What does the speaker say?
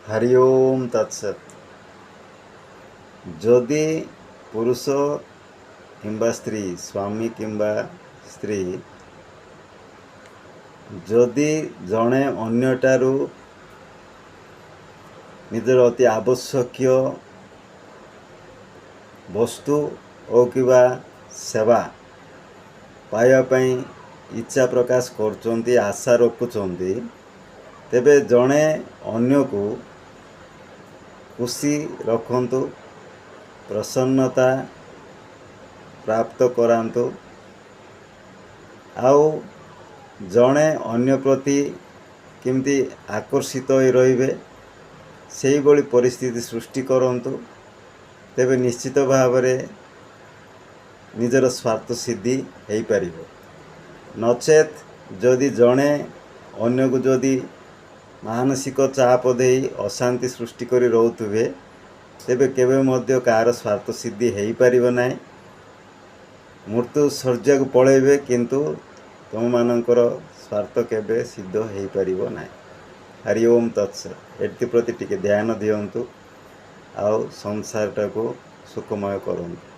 हरि ओम तत्सत। जदि पुरुष किंबा स्त्री स्वामी किंबा स्त्री जदि जड़े अन्यटारू निजर अति आवश्यक वस्तु और किबा सेवा पाइबापी इच्छा प्रकाश कर आशा रखुंट तेबे जड़े अन्य को खुशी रखंतु प्रसन्नता प्राप्त करांतु आउ जड़े अन्य प्रति किमती आकर्षित हो रहिबे सेही भली परिस्थिति सृष्टि करंतु तेबे निश्चित भाव निजर स्वार्थ सिद्धि हो पार। नचेत जदि जड़े अन्य को जदि मानसिक चाप दे अशांति सृष्टि करी रोथुबे तेबे केबे मध्य कार स्वार्थ सिद्धि हो पार ना। मृत्यु शर्या को पलैबे किंतु तुम मानकर स्वार्थ केबे सिद्ध हो पार ना। हरि ओम तत्सत। एति प्रति टिके ध्यान दियंतु आउ संसारटा को सुखमय करंतु।